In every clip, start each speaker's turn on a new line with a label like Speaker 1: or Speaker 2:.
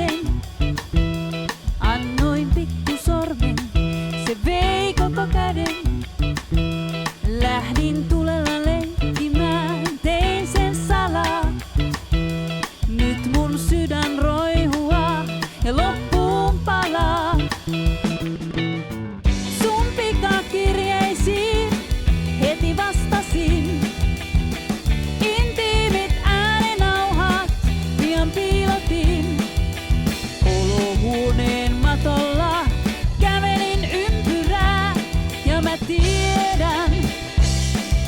Speaker 1: käden. Annoin pikkusormen, se vei koko käden. Lähdin tulella leikkimään, tein sen salaa. Nyt mun sydän roihuaa ja loppuun palaa. Sun pikakirjeisiin heti vastasin. Intiimit ääninauhat pian piilotin. Olohuoneen matolla kävelin ympyrää ja mä tiedän,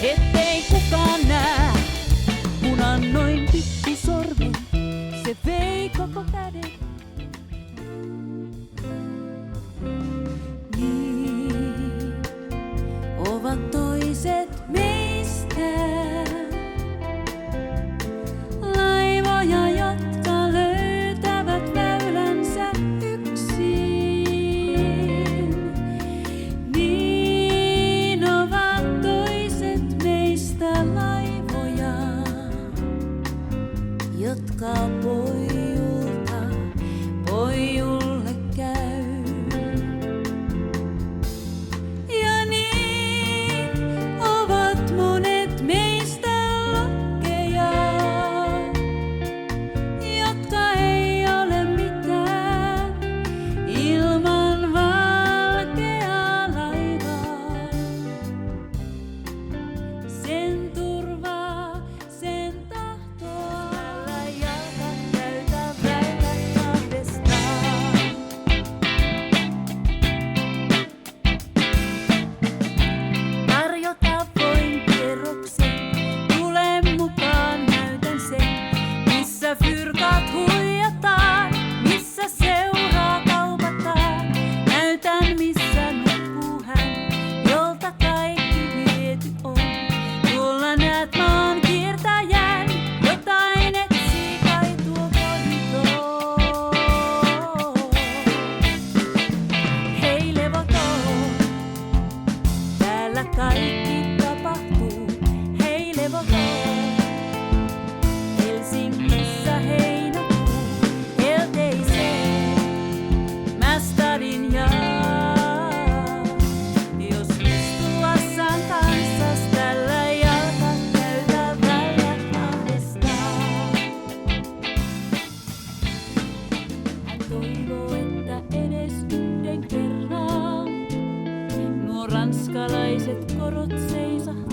Speaker 1: ettei kukaan näe. Kun annoin pikkusormen, se vei koko käden. Niin ovat toiset meistä laivoja, jotka löytävät väylänsä yksin. Niin ovat toiset meistä laivoja, jotka pojulta pojulle käy. Ja niin ovat monet meistä lakkeja, jotka ei ole mitään ilman valkeaa laivaa. Sen turvaa, sen tahtoa, tällä jalkat täytä väylät kahdestaan. Tarjota voin kierroksen, tule mukaan, näytän sen, missä fyrkat huijataan, missä seuraa kaupataan. Näytän, missä nukkuu hän, jolta kaikki viety on. Tuolla näet maan kiertäjän, jotain etsii kai tuo kohditoon. Hei levoton, täällä kaikki tapahtuu. Hei levoton, Helsingissä heinäkuu. Helteiseen mä stadin jaan. Jos istuassaan kanssas tällä jalkat täytä väylät kahdestaan. Hän toivoo, että edes yhden kerran nuo ranskalaiset korot seisahtais.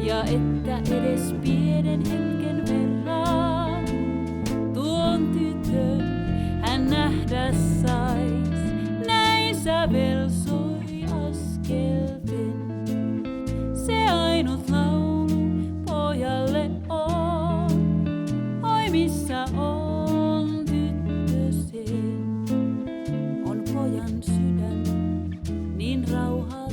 Speaker 1: Ja että edes pienen hetken verran tuon tytön hän nähdä sais. Näin sävel soi askelten. Se ainut laulu pojalle on. Oi missä on tyttösen. On pojan sydän niin rauhaton.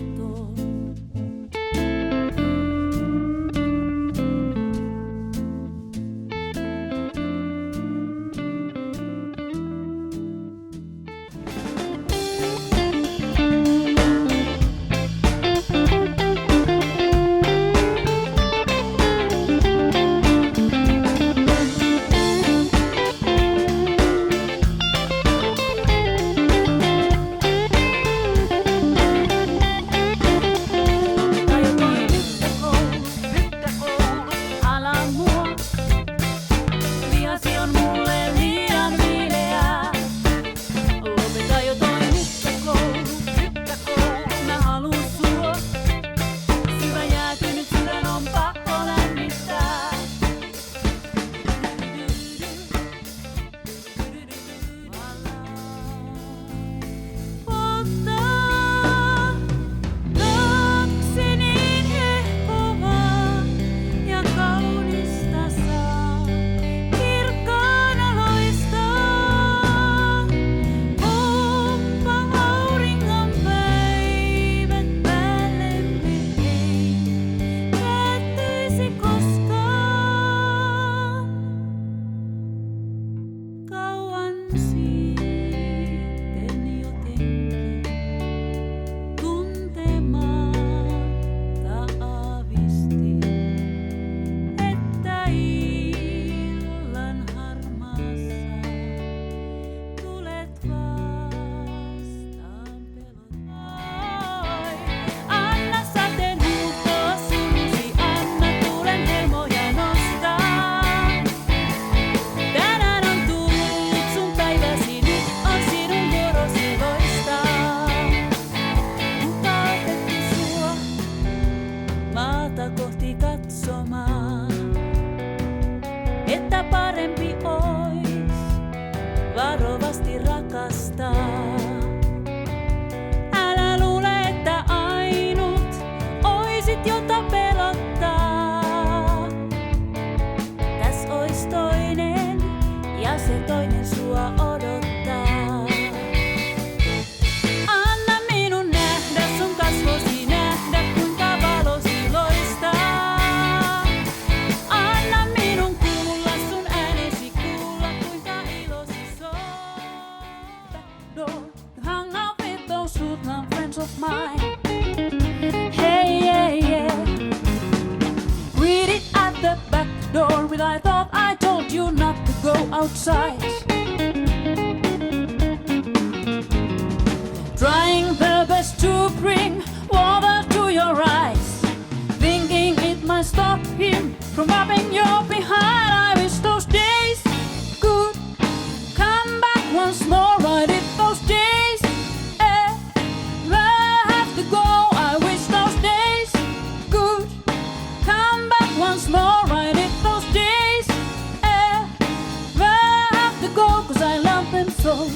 Speaker 1: varovasti rakastaa. Älä luule, että ainut oisit, jota pelottaa. Täs ois toinen ja se toinen sua odottaa. Anna minun nähdä sun kasvosi, nähdä kuinka valosi loistaa. Anna minun kuulla sun äänesi, kuulla kuinka ilosi soi. Backdoor, you hung out with those hoodlum friends of mine. Hey, yeah, yeah. Read it at the back door. Well, I thought I told you not to go outside. Trying their best to bring water to your eyes, thinking it might stop him from rubbing your behind. I wish those days could come back once more. I did those days ever have to go. I wish those days could come back once more. I did those days ever have to go, 'cause I love them so.